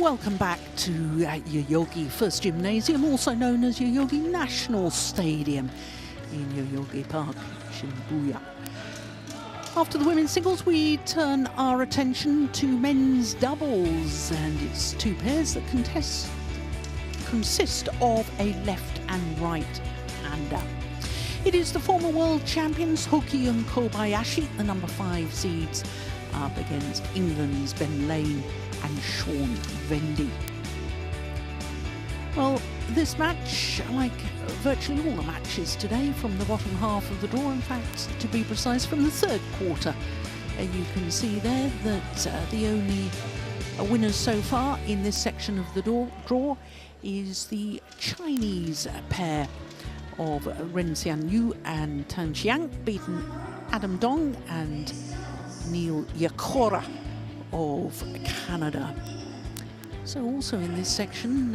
Welcome back to Yoyogi First Gymnasium, also known as Yoyogi National Stadium in Yoyogi Park, Shibuya. After the women's singles, we turn our attention to men's doubles, and it's two pairs that consist of a left and right-hander. It is the former world champions Hoki and Kobayashi, the number 5 seeds, up against England's Ben Lane and Sean Vendy. Well, this match, like virtually all the matches today from the bottom half of the draw, in fact, to be precise, from the third quarter, you can see there that the only winners so far in this section of the draw is the Chinese pair of Ren Xianyu and Tan Xiang, beaten Adam Dong and Neil Yakora of Canada. So also in this section,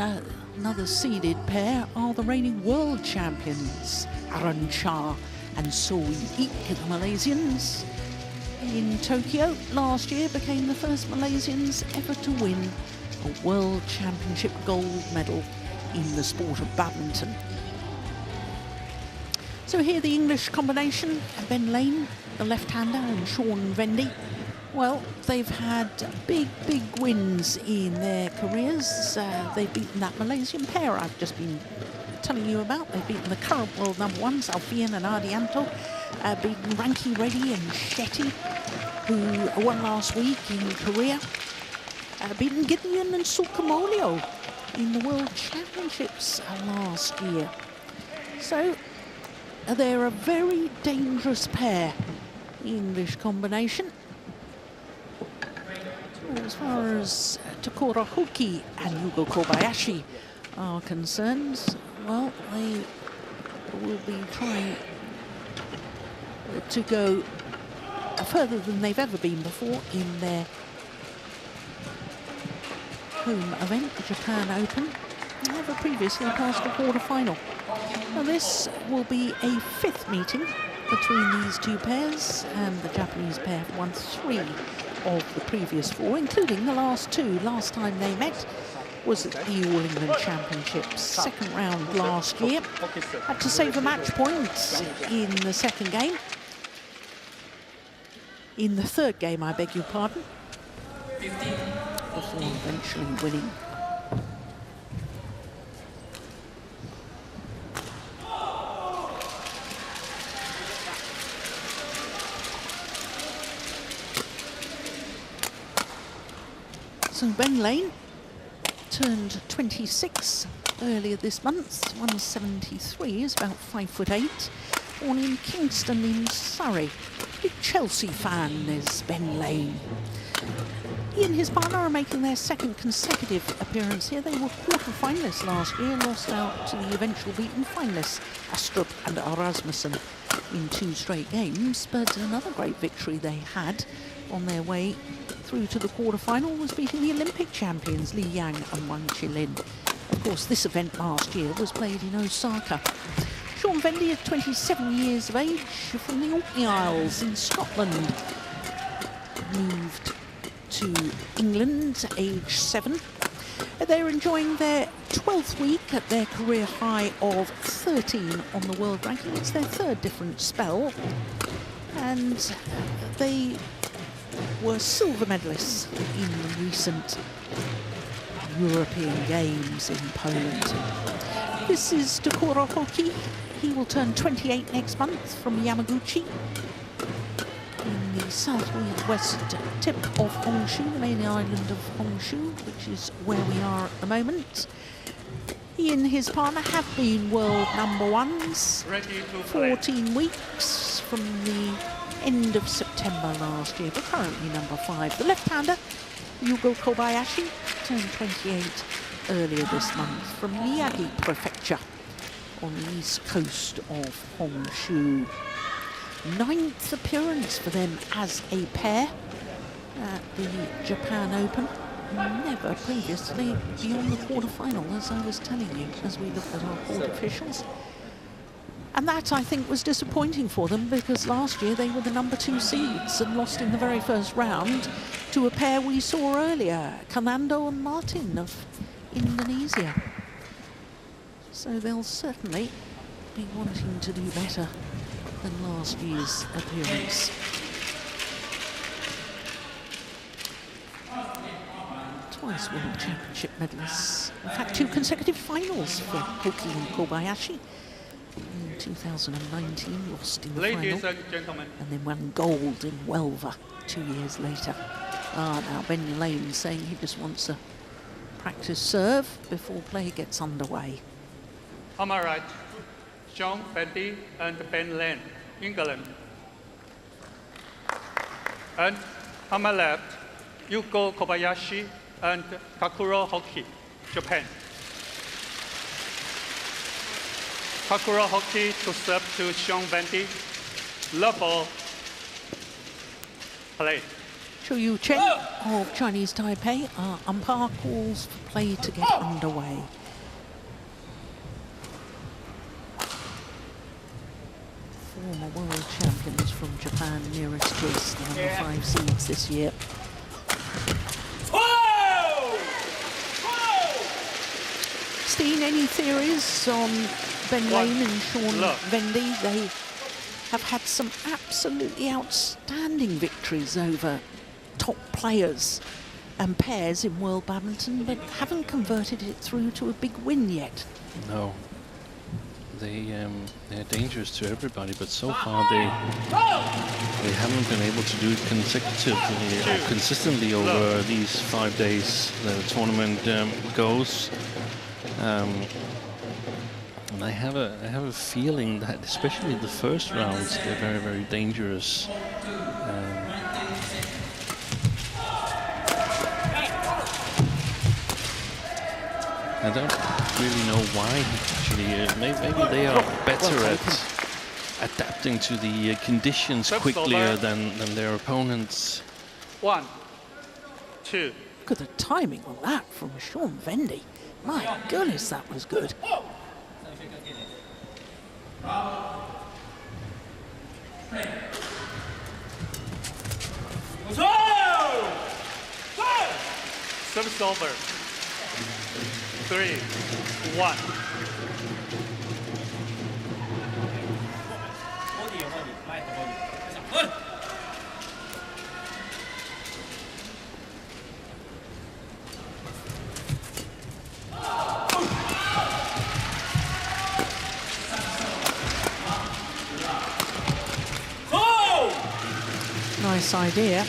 another seeded pair are the reigning world champions, Aaron Cha and Soe Ik, the Malaysians. In Tokyo last year became the first Malaysians ever to win a world championship gold medal in the sport of badminton. So here the English combination, Ben Lane, the left-hander, and Sean Vendy. Well, they've had big wins in their careers. They've beaten that Malaysian pair I've just been telling you about. They've beaten the current world number 1s, Alfian and Ardianto, beaten Ranki Reddy and Shetty, who won last week in Korea, beaten Gideon and Sukamolio in the World Championships last year. So they're a very dangerous pair, English combination. As far as Takura Hoki and Yugo Kobayashi are concerned, well, they will be trying to go further than they've ever been before in their home event, the Japan Open. They never previously passed the quarter-final. Now this will be a 5th meeting between these two pairs, and the Japanese pair have won 3 of the previous 4, including the last 2. Last time they met was at the All England Championships, second round last year. Had to save a match point in the second game. In the third game, I beg your pardon, before eventually winning. So Ben Lane turned 26 earlier this month, 173, is about 5'8", born in Kingston in Surrey. Big Chelsea fan is Ben Lane. He and his partner are making their 2nd consecutive appearance here. They were quarter-finalists last year, lost out to the eventual beaten finalists, Astrup and Rasmussen, in 2 straight games. But another great victory they had on their way through to the quarter-final was beating the Olympic champions Li Yang and Wang Qilin. Of course, this event last year was played in Osaka. Sean Vendy is 27 years of age, from the Orkney Isles in Scotland. Moved to England, age 7. They're enjoying their 12th week at their career high of 13 on the world ranking. It's their 3rd different spell, and they were silver medalists in the recent European Games in Poland. This is Takura Hoki. He will turn 28 next month, from Yamaguchi in the southwest tip of Honshu, the main island of Honshu, which is where we are at the moment. He and his partner have been world number 1s, 14 weeks from the end of September last year, but currently number 5. The left-hander, Yugo Kobayashi, turned 28 earlier this month, from Miyagi Prefecture on the east coast of Honshu. 9th appearance for them as a pair at the Japan Open. Never previously beyond the quarter-final, as I was telling you, as we look at our court officials. And that, I think, was disappointing for them, because last year they were the #2 seeds and lost in the very first round to a pair we saw earlier, Kanando and Martin of Indonesia. So they'll certainly be wanting to do better than last year's appearance. Twice World Championship medalists. In fact, 2 consecutive finals for Hoki and Kobayashi. In 2019, lost in the Ladies final, and gentlemen, and then won gold in Welver 2 years later. Now Ben Lane saying he just wants a practice serve before play gets underway. on my right, John, Vendy, and Ben Lane, England. And on my left, Yuko Kobayashi and Takuro Hoki, Japan. Takuro Hoki to serve to Sean Vendy. Love ball. Play. Zhou Yu Chen of Chinese Taipei, umpire calls for play to get underway. Former world champions from Japan nearest to us, the #5 seeds this year. Steen, any theories on Ben Lane and Sean Vendy? They have had some absolutely outstanding victories over top players and pairs in world badminton, but haven't converted it through to a big win yet. No. They're dangerous to everybody, but so far they haven't been able to do it consecutively or consistently over these 5 days the tournament goes. And I have a feeling that especially the first rounds they're very, very dangerous. I don't really know why, actually. Maybe they are better at adapting to the conditions quicker than their opponents. 1, 2. Look at the timing on that from Sean Vendy. My goodness, that was good. Service over. 3, 1. Nice idea.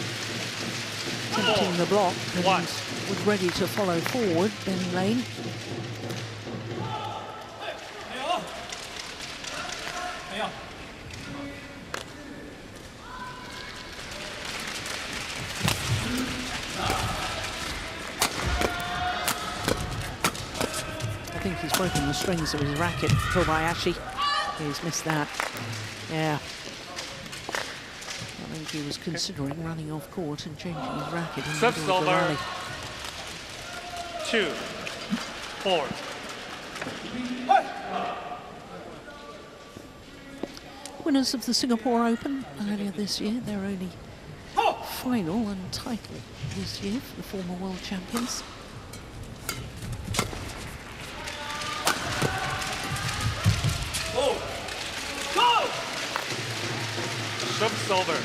Tempting the block and was ready to follow forward, Ben Lane. I think he's broken the strings of his racket, Kobayashi. He's missed that. Yeah. I think he was considering running off court and changing his racket in the middle of the rally. 2, 4. Winners of the Singapore Open earlier this year, their only final and title this year for the former world champions. Service over.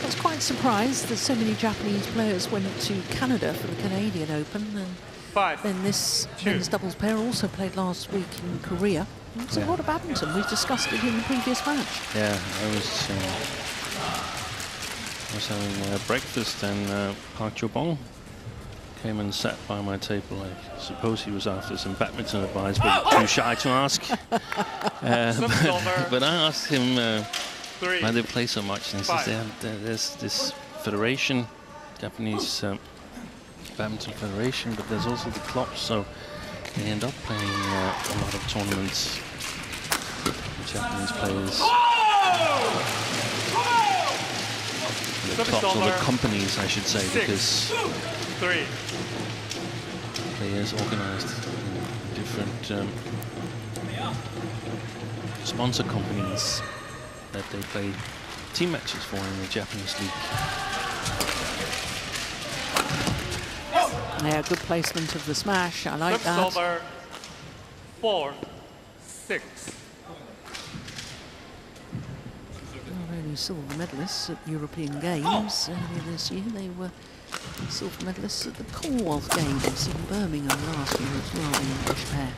I was quite surprised that so many Japanese players went to Canada for the Canadian Open, and 5. then this men's doubles pair also played last week in Korea. It's a lot of badminton. We discussed it in the previous match. Yeah, I was having breakfast and Park Jo-bong came and sat by my table. I suppose he was after some badminton advice, but too shy to ask. But I asked him why they play so much, and he says there's this federation, Japanese Badminton Federation, but there's also the clubs, so they end up playing a lot of tournaments with Japanese players. The clubs, or the companies, I should say, because players organized in different sponsor companies that they play team matches for in the Japanese league. Yeah, good placement of the smash. I like that. Over 4-6. Already silver medalists at European Games earlier this year. They were silver medalists at the Commonwealth Games in Birmingham last year as well, the English pair.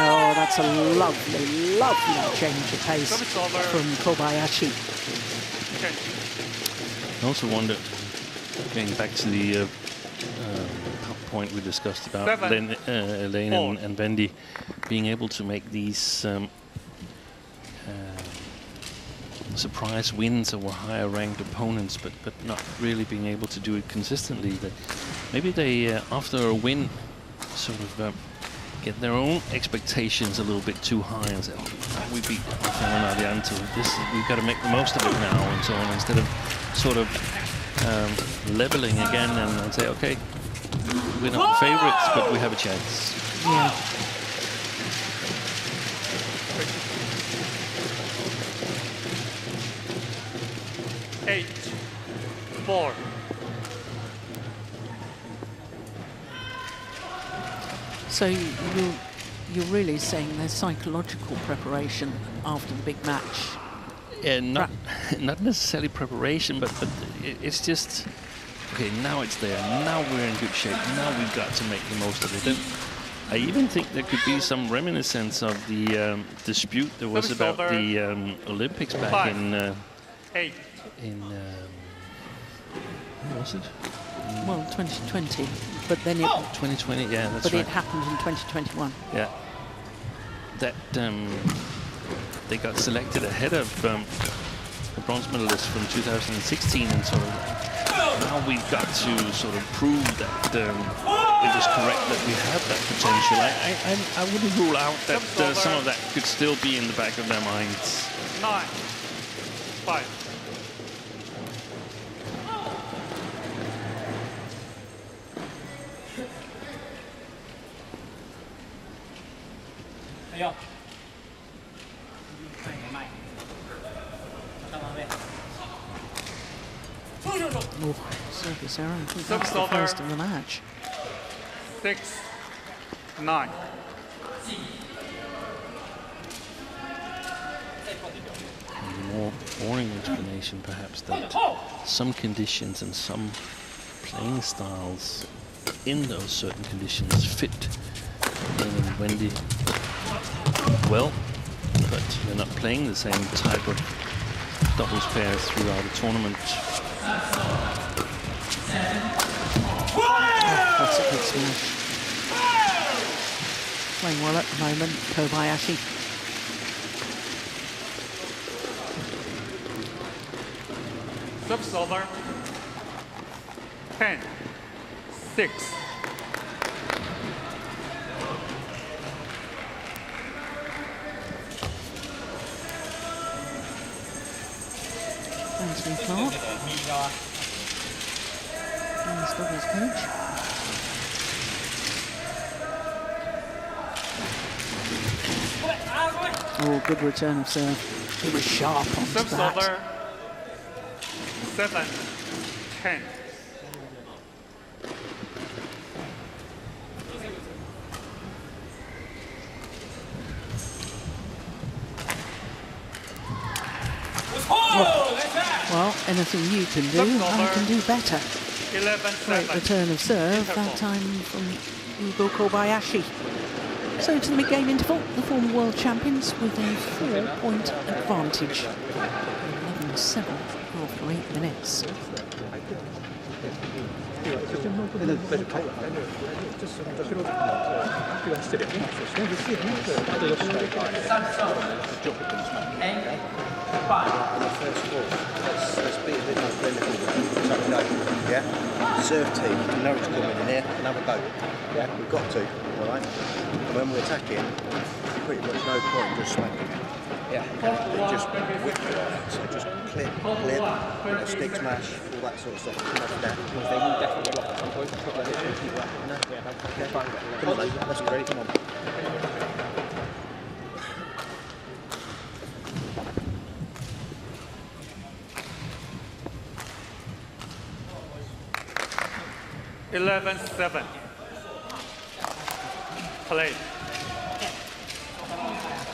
Oh, that's a lovely, lovely change of pace from Kobayashi. I also wonder, going back to the point we discussed about Elaine and Vendy being able to make these surprise wins over higher ranked opponents, but not really being able to do it consistently. That maybe they, after a win, sort of get their own expectations a little bit too high and say, oh, we beat Adianto, we've got to make the most of it now, and so on, instead of sort of leveling again and say, okay, we're not the favorites, but we have a chance. Yeah. Eight, 4. So you're really saying there's psychological preparation after the big match? Yeah, not necessarily preparation, but it's just, okay, now it's there, now we're in good shape, now we've got to make the most of it. And I even think there could be some reminiscence of the dispute there was about the Olympics back in when was it? Well, 2020, but then it... 2020, yeah, that's but right. it happened in 2021. Yeah. That they got selected ahead of the bronze medalists from 2016, and sort of now we've got to sort of prove that it was correct, that we have that potential. I wouldn't rule out that some of that could still be in the back of their minds. 9-5. Oh, service error. I think that's the first of the match. 6-9. A more boring explanation, perhaps, that some conditions and some playing styles in those certain conditions fit Wendy well, but they're not playing the same type of doubles pairs throughout the tournament. That's a good smash. Playing well at the moment, Kobayashi. Service over. 10-6. Anthony Clark. Nice doubles coach. Oh, good return of serve. He was sharp on Service that. over. 7-10. Well, anything you can do, I can do better. 11-7. Great return of serve, that time from Hugo Kobayashi. So to the mid-game interval, the former world champions with a 4-point advantage. 11-7 after 8 minutes. Let's be a bit more clinical. Yeah? Serve team, you know it's coming in here, and have a go. Yeah? We've got to, alright? And when we're attacking, pretty much no point just smacking. Yeah, they just whip you on it. So just clip, stick smash, all that sort of stuff. Come off there. They will definitely block at some point. Put their hips and keep that. No. Okay. Come on, then. Let's get ready. Come on. (11-7). Play.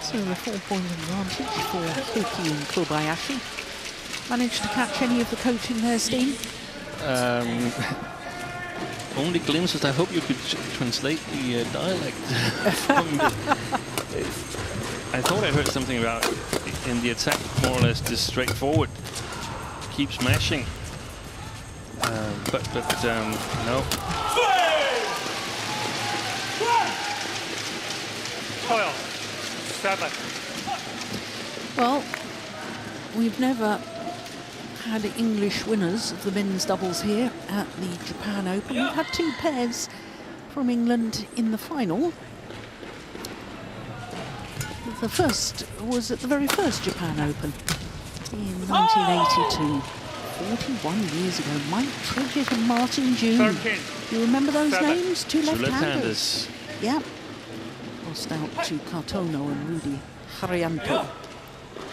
So a 4-point advantage for Hoki and Kobayashi. Managed to catch any of the coaching there, Steen? Only glimpses. I hope you could translate the dialect. I thought I heard something about in the attack, more or less just straightforward, keep smashing. But no. 12-7. Well, we've never had English winners of the men's doubles here at the Japan Open. We've had 2 pairs from England in the final. The first was at the very first Japan Open in 1982. 41 years ago. Mike Tridget and Martin June. 13. You remember those 7. names? Two Two left-handers. Yeah. Lost out to Kartono and Rudy Haryanto.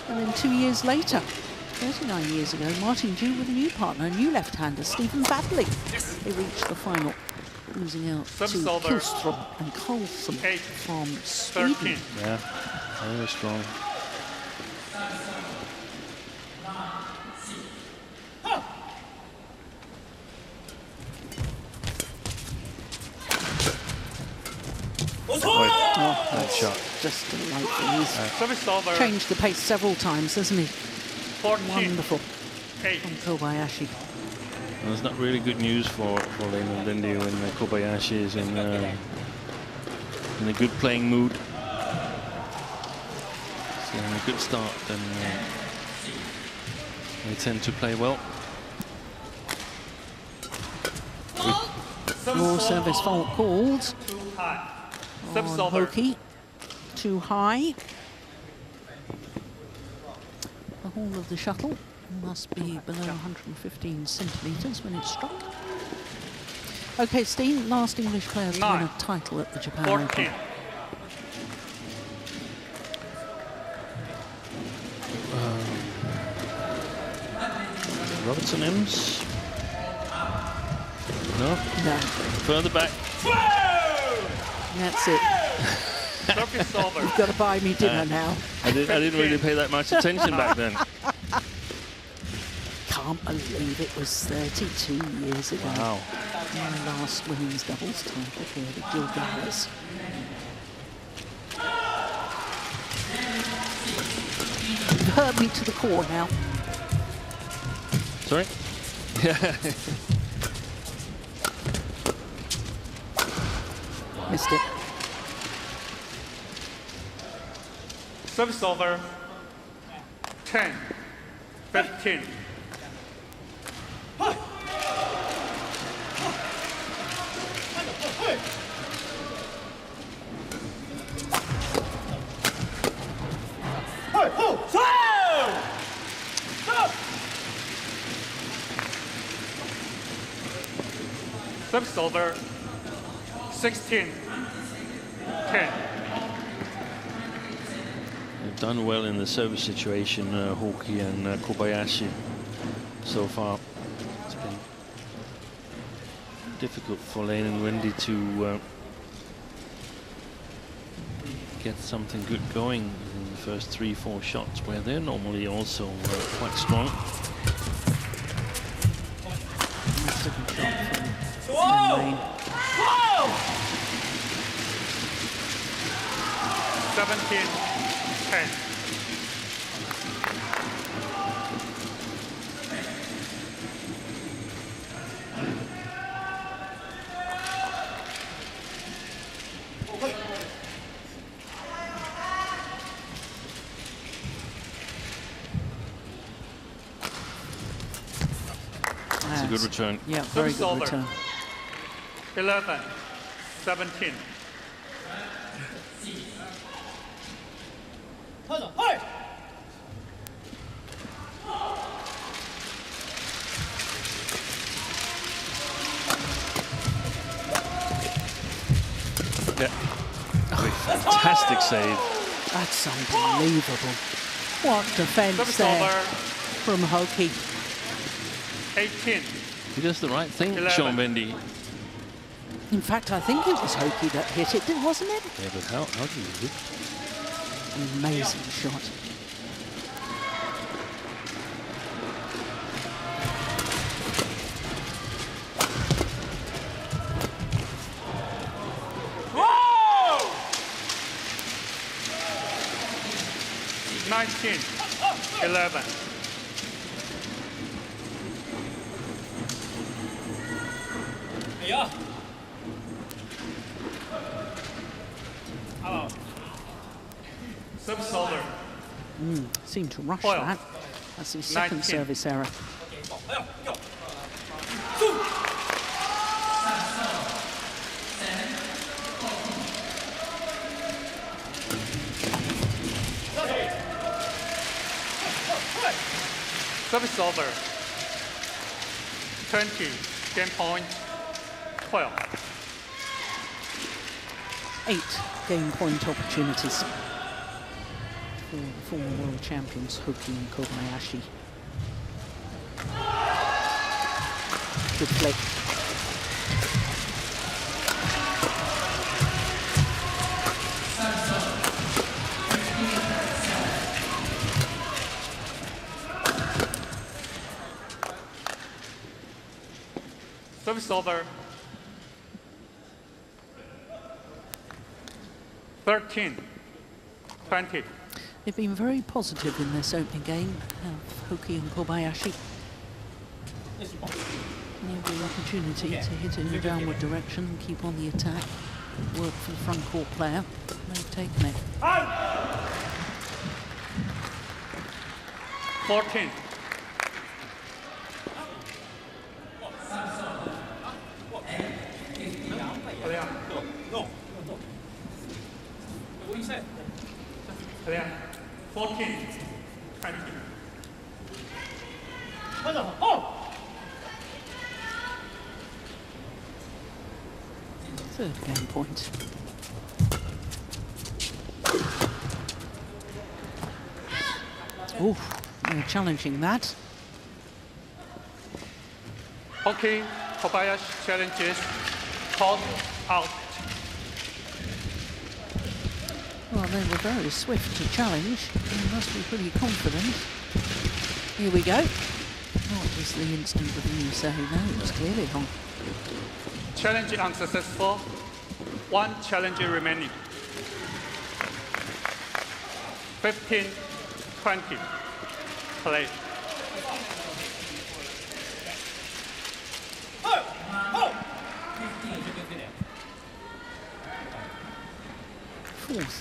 And then 2 years later, 39 years ago, Martin June with a new partner, a new left-hander, Stephen Badley. They reached the final, losing out to Kilström and Carlson from Sweden. 13. Yeah, very strong. Oh, Nice shot. just delightful. He's Service over. changed the pace several times, hasn't he? 14. Wonderful 8. from Kobayashi. Well, it's not really good news for Lane and Vendy when Kobayashi is in a good playing mood. So in a good start, then they tend to play well. More service fault called Too high. on Service over. Hoki. Too high. The hull of the shuttle must be below 115 centimetres when it's struck. Okay, Steen, last English player to win a 9. title at the Japan 14. Open. Robertson Ems? No? No, Further back. that's it. Service over. You've got to buy me dinner now. I didn't really pay that much attention back then. Can't believe it was 32 years ago. Wow. My last women's doubles title here, the Gilgalas. You've hurt me to the core now. Sorry? Yeah. Missed it. Service over. 10. 15. Service over. 16. 10. They've done well in the service situation, Hoki and Kobayashi, so far. It's been difficult for Lane and Wendy to get something good going in the first 3-4 shots, where they're normally also quite strong. Second shot from Lane. 17. 10. It's a good return. Yeah, very Service good over. return. 11. 17. Yeah. Oh, fantastic save. That's unbelievable. What defence there from Hoki. 18. He does the right thing, 11. Sean Vendy. In fact, I think it was Hoki that hit it, wasn't it? Yeah, but how do you hit? Amazing shot. Whoa! 19. 11. Yeah. Service over. Seemed to rush 12. that. That's his second 19. service error. Service over. 20. Game point. 12. 8 game point opportunities for former world champions Hoki and Kobayashi. Good flick. Service over. 13. 20. They've been very positive in this opening game of Hoki and Kobayashi. Every opportunity to hit in a downward direction and keep on the attack. Work for the front court player. They've taken it. 14. What you said? 14. 20. Third game point. Oh, they're challenging that. Hoki, Kobayashi challenges. Caught out. Well, they were very swift to challenge. They must be pretty confident. Here we go. What was the instant review say? No, it was clearly on. Challenge unsuccessful. 1 challenge remaining. 15, 20. Play. Fourth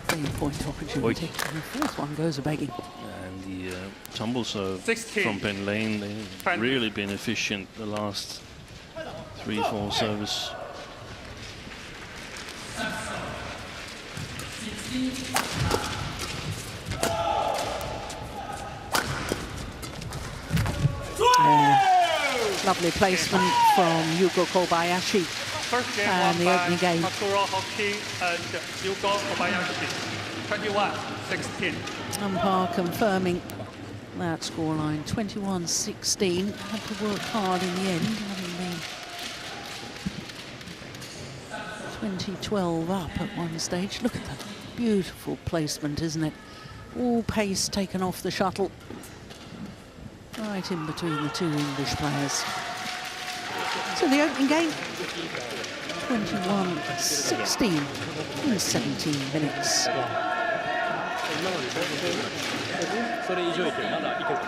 game point opportunity. And the fourth one goes a begging. And the tumble serve 16. from Ben Lane, they've 20. really been efficient the last 3-4 service. Lovely placement from Yugo Kobayashi. First game And won the by opening game. Takuro Hoki and Yugo Kobayashi. 21-16. Umpire confirming that scoreline. 21-16. Had to work hard in the end, having been 20-12 up at one stage. Look at that beautiful placement, isn't it? All pace taken off the shuttle. Right in between the two English players. So the opening game, 21-16 in 17 minutes. それ以上いける。まだいける。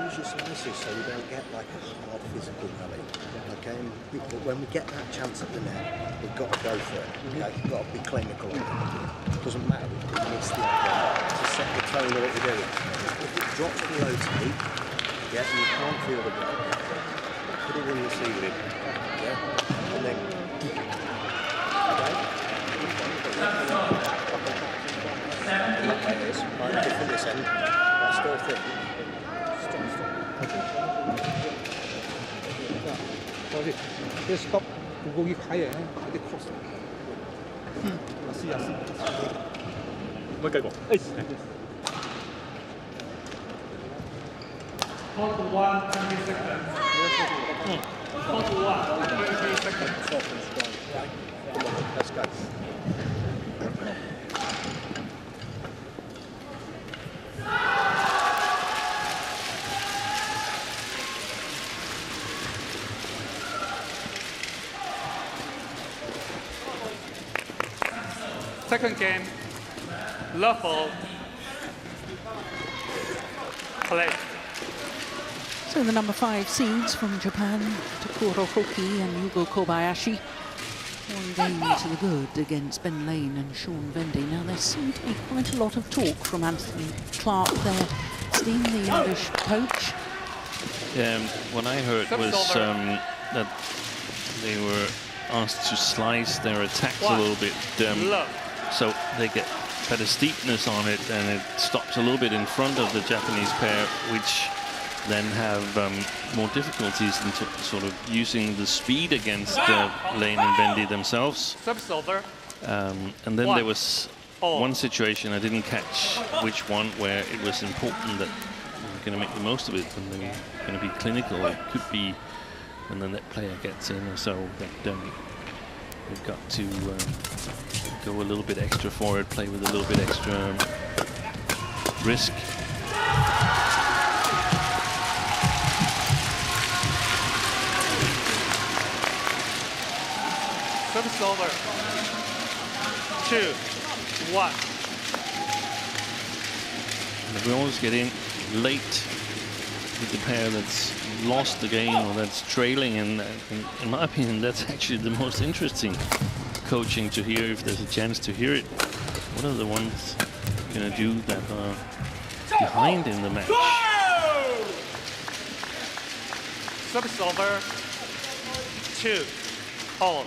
Use your slices so you don't get like a hard physical rally. Okay, but when we get that chance at the net, we've got to go for it. Okay, we've got to be clinical. It doesn't matter if we miss the to set the tone of what we're doing. If it drops below tape, yeah, and you can't feel the break, put it in the ceiling, yeah, and then okay. Like this, right, from this end. I still think. Sorry. Just stop. Go higher. At the cross. もう一回行こう。Hold to 1, 20 seconds. Hold to 1, 20 seconds. Come on, let's go. Second game, level play. So the number 5 seeds from Japan, Takuro Hoki and Yugo Kobayashi, one game to the good against Ben Lane and Sean Vendy. Now there seemed to be quite a lot of talk from Anthony Clark there, Steve, the English coach. What I heard was that they were asked to slice their attacks a little bit, so they get better steepness on it, and it stops a little bit in front of the Japanese pair, which then have more difficulties in sort of using the speed against Lane and Vendy themselves. And then there was one situation, I didn't catch which one, where it was important that we're going to make the most of it, and they're going to be clinical. It could be when the net player gets in or so that we've got to go a little bit extra forward, play with a little bit extra risk. Service over. 2, 1. But we always get in late with the pair that's lost the game or that's trailing, and in my opinion, that's actually the most interesting coaching to hear, if there's a chance to hear it. What are the ones going to do that are behind in the match? Service over. 2, all.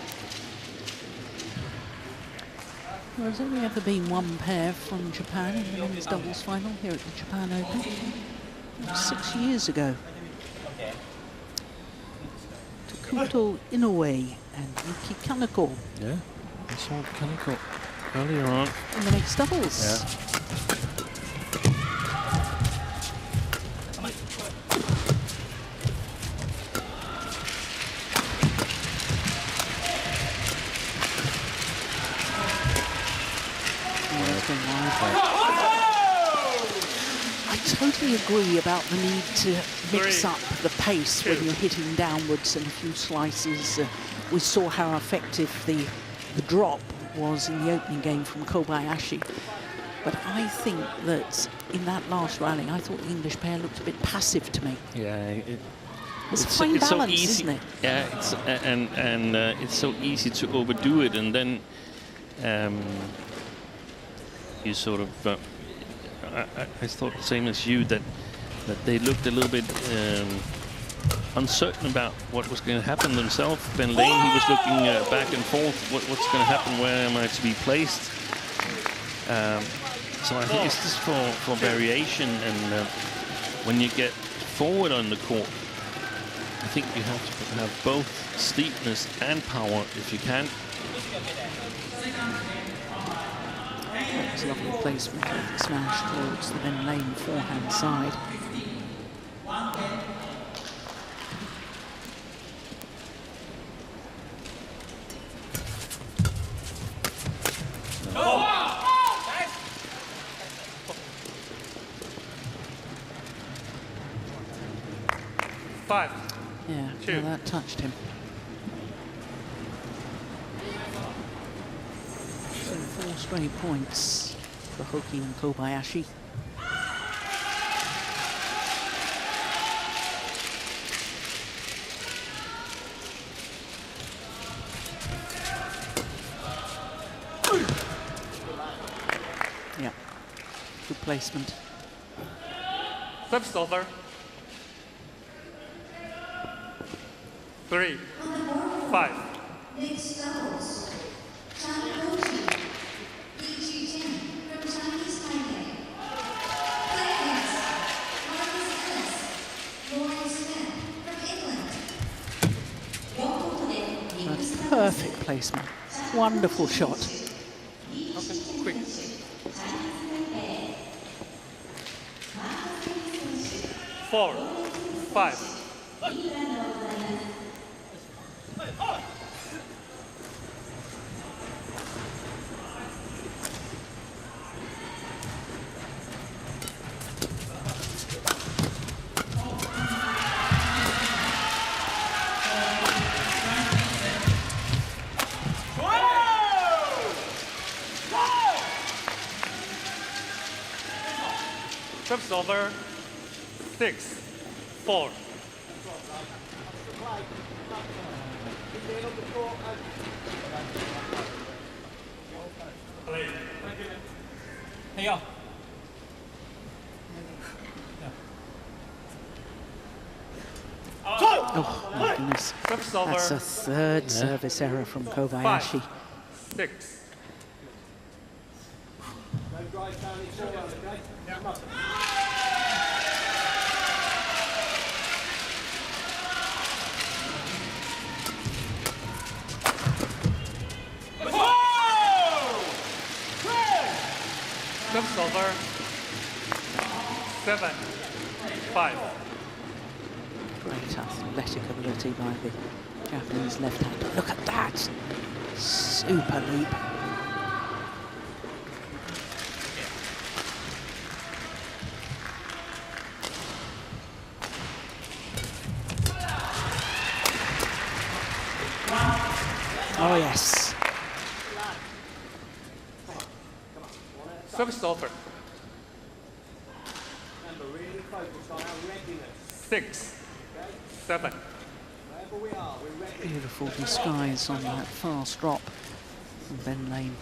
Well, there's only ever been one pair from Japan in the men's doubles final here at the Japan Open. It was 6 years ago. Takuto Inoue and Yuki Kaneko. Yeah, I saw Kaneko earlier on. In the mixed doubles. Yeah. I totally agree about the need to mix up the pace when you're hitting downwards and a few slices. We saw how effective the drop was in the opening game from Kobayashi. But I think that in that last rally, I thought the English pair looked a bit passive to me. Yeah, it's fine balance, so easy, isn't it? Yeah, it's, and it's so easy to overdo it, and then you sort of. I thought the same as you, that they looked a little bit uncertain about what was going to happen themselves. Ben Lane, he was looking back and forth. What's going to happen? Where am I to be placed? So I think it's just for variation, and when you get forward on the court, I think you have to have both steepness and power if you can. That was a lovely placement of the smash towards the Ben Lane forehand side. Yeah, well, that touched him. So 4 straight points for Hoki and Kobayashi. Yeah, good placement. Service over. 3, 5. Mixed doubles. China Kochi, BG10 from Chinese Perfect placement. Wonderful shot. Okay, quick. 4, 5. Service over. 6, 4. Hey, yo. Oh my goodness. Service over. That's a third service error from Kobayashi. 6. Service over. 7, 5. Great athletic ability by the Japanese left-hander. Look at that! Super leap. Oh yes. Service over. 6, 7. Beautiful disguise on that fast drop from Ben Lane.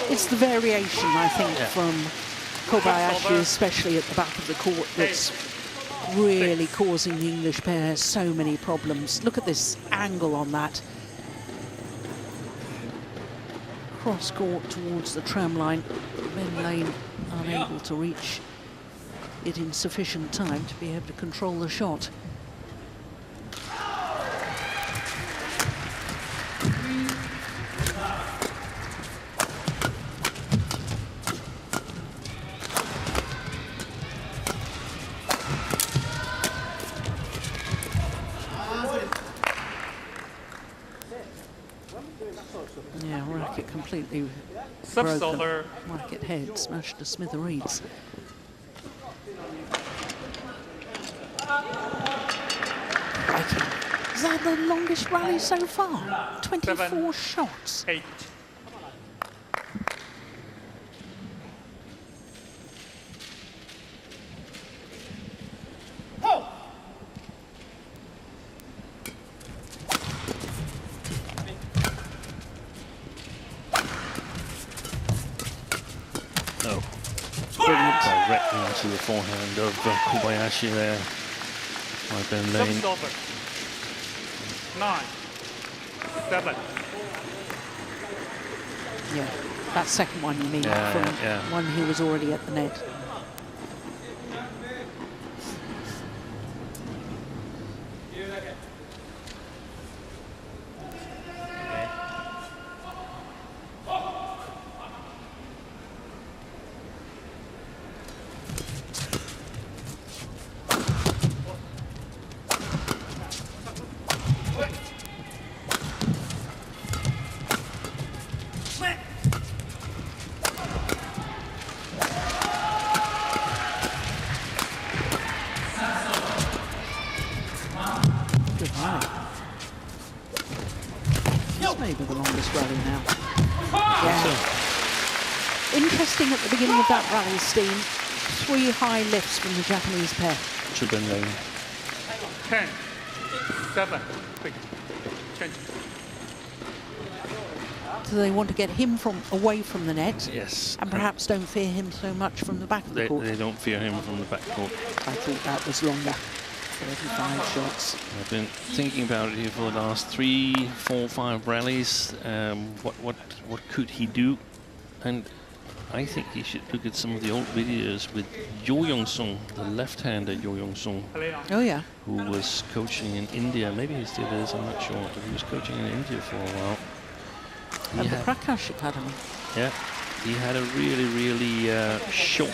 It's the variation, I think, from Kobayashi, especially at the back of the court, that's really causing the English pair so many problems. Look at this angle on that. Cross court towards the tram line. Ben Lane unable to reach it in sufficient time to be able to control the shot. Yeah, racket completely broken. Racket head smashed to smithereens. Crikey. Is that the longest rally so far? 24 7, shots. 8. Directly onto the forehand of Kobayashi there by Ben Lane. Service over. 9, 7. Yeah, that second one you mean, from one who was already at the net. Maybe the longest rally now. Yeah. Interesting at the beginning of that rally, Steen. 3 high lifts from the Japanese pair. To Ben Lane. 10, 7. Quick. Change. So they want to get him away from the net. Yes. And perhaps don't fear him so much from the back of the court. They don't fear him from the back court. I thought that was longer. 35 shots. I've been thinking about it here for the last 3, 4, 5 rallies. What could he do? And I think he should look at some of the old videos with Jo Young-sung, the left-hander Jo Young-sung. Oh yeah. Who was coaching in India. Maybe he still is, I'm not sure, but he was coaching in India for a while. At the Prakash Academy. Yeah, he had a really short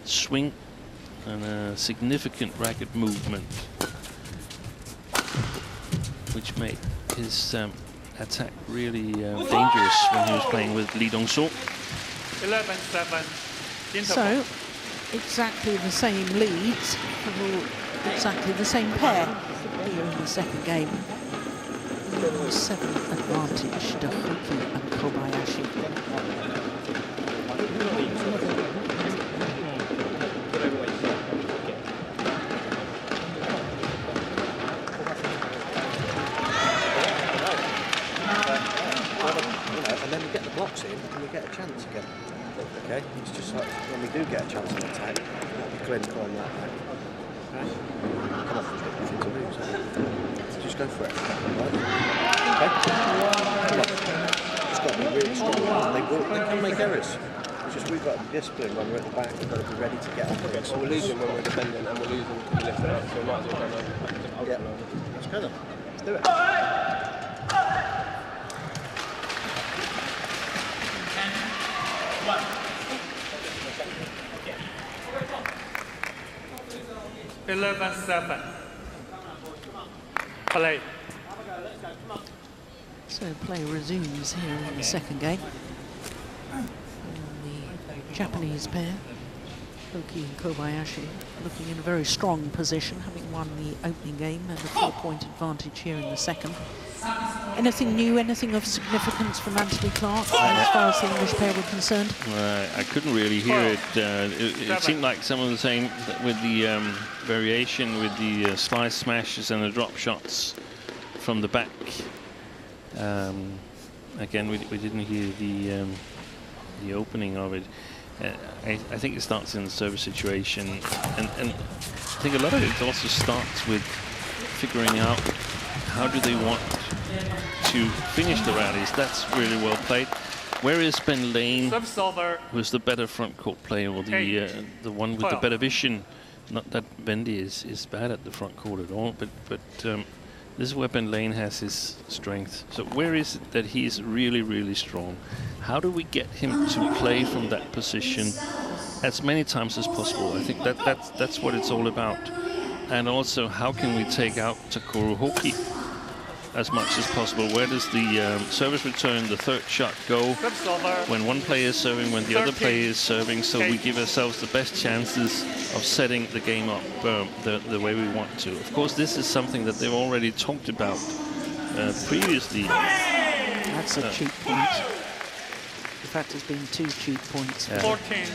swing and a significant racket movement, which made his attack really dangerous when he was playing with Lee Dong-soo. 11-7. So, exactly the same leads for exactly the same pair here in the second game. 7 advantage to Hoki and Kobayashi. And then we get the blocks in and we get a chance again. Okay, it's just like when we do get a chance to attack, we'll be clinical on that. Okay, come on, we've got nothing to lose. So just go for it. Right? Okay, come on. Just got to be really strong. They can make errors. It's just we've got to be disciplined when we're at the back. We've got to be ready to get up. Okay, so we're losing when we're defending and we're losing when we lift it up. So we might as well go back. Yeah, let's go then. Let's do it. 11-7. Play. So play resumes here in the second game. And the Japanese pair, Hoki and Kobayashi, looking in a very strong position, having won the opening game and a 4-point advantage here in the second. Anything new, anything of significance from Anthony Clark as far as the English pair were concerned? I couldn't really hear it. It seemed like some of the same with the variation with the slice smashes and the drop shots from the back. Again, we didn't hear the opening of it. I think it starts in the service situation, and I think a lot of it also starts with figuring out how do they want to finish the rallies. That's really well played. Where is Ben Lane, who's the better front court player, or the one with the better vision? Not that Vendy is bad at the front court at all, but this is where Ben Lane has his strength. So where is it that he is really strong? How do we get him to play from that position as many times as possible? I think that's what it's all about. And also, how can we take out Takuro Hoki as much as possible? Where does the service return, the third shot, go when one player is serving, when the other player is serving, so we give ourselves the best chances of setting the game up the way we want to. Of course, this is something that they've already talked about previously. That's a cheap point. In fact, it's been 2 cheap points. Yeah. 14.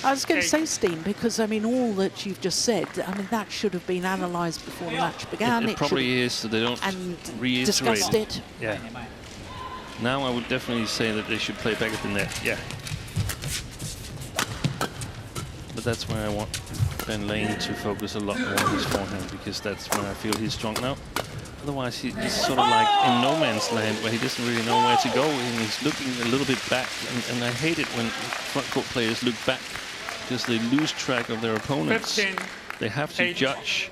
I was going to say, Steen, because I mean, all that you've just said, I mean, that should have been analysed before the match began. It probably is, so they don't reiterate discussed it. Yeah. Now I would definitely say that they should play back at the net. Yeah. But that's where I want Ben Lane to focus a lot more on his forehand, because that's where I feel he's strong now. Otherwise, he's sort of like in no man's land, where he doesn't really know where to go, and he's looking a little bit back. And I hate it when front court players look back, because they lose track of their opponents. 15, they have to judge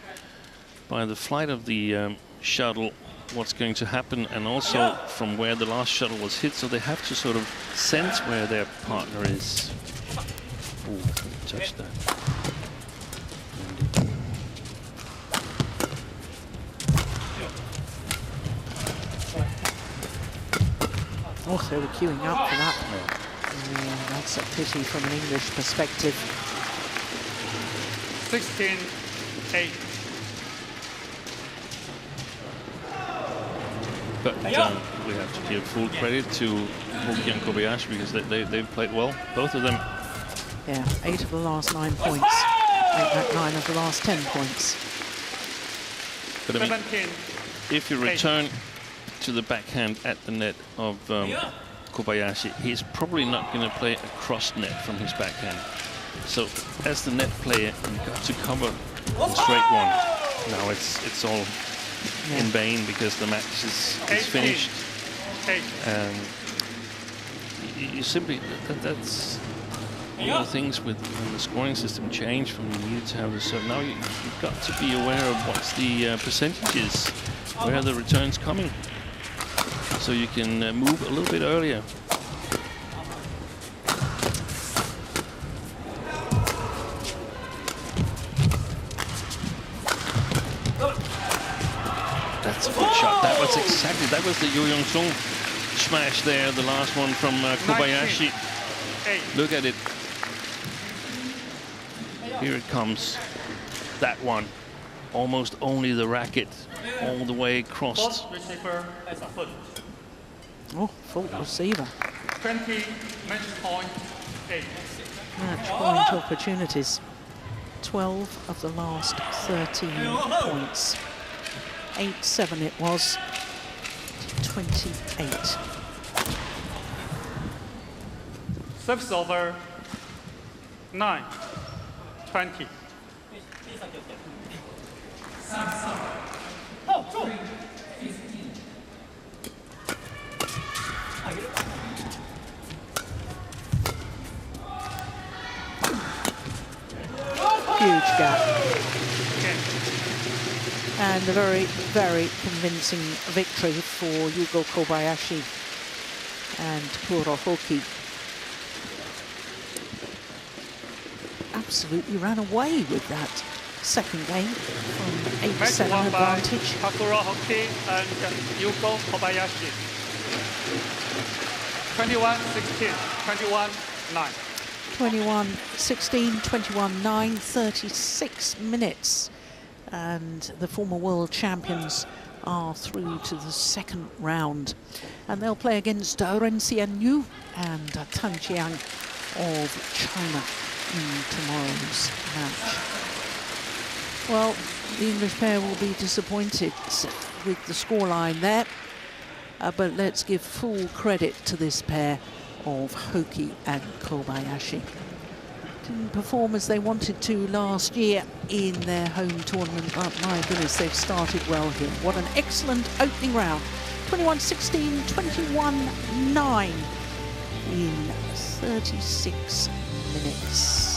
by the flight of the shuttle what's going to happen, and also from where the last shuttle was hit, so they have to sort of sense where their partner is. Ooh, touch that. Oh, they were queuing up for that. Yeah, that's a pity from an English perspective. 16-8. But we have to give full credit to Hoki and Kobayashi, because they've played well, both of them. Yeah, 8 of the last 9 points. Make that 9 of the last 10 points. But I mean, if you return to the backhand at the net of Kobayashi, he's probably not going to play a cross net from his backhand. So as the net player, you've got to cover the straight one. Now it's all in vain because the match is finished. And you simply, that's one of the things with when the scoring system changed from you needed to have the serve. Now you've got to be aware of what's the percentages, where the return's coming, so you can move a little bit earlier. That's a good shot. That was the Yo Young Sung smash there, the last one from Kobayashi. Look at it. Here it comes. That one. Almost only the racket all the way crossed. Oh, fault receiver. 20 match point 8. Match point opportunities. 12 of the last 13 points. 8-7 it was to 28. Service over 9, 20. Huge gap. And a very, very convincing victory for Yugo Kobayashi and Takuro Hoki. Absolutely ran away with that second game from 8-7 advantage. Takuro Hoki and Yugo Kobayashi. 21-16, 21-9. 21-16, 21-9, 36 minutes. And the former world champions are through to the second round. And they'll play against Ren Xianyu and Tan Chiang of China in tomorrow's match. Well, the English pair will be disappointed with the scoreline there. But let's give full credit to this pair of Hoki and Kobayashi. Didn't perform as they wanted to last year in their home tournament, but my goodness, they've started well here. What an excellent opening round. 21-16, 21-9 in 36 minutes.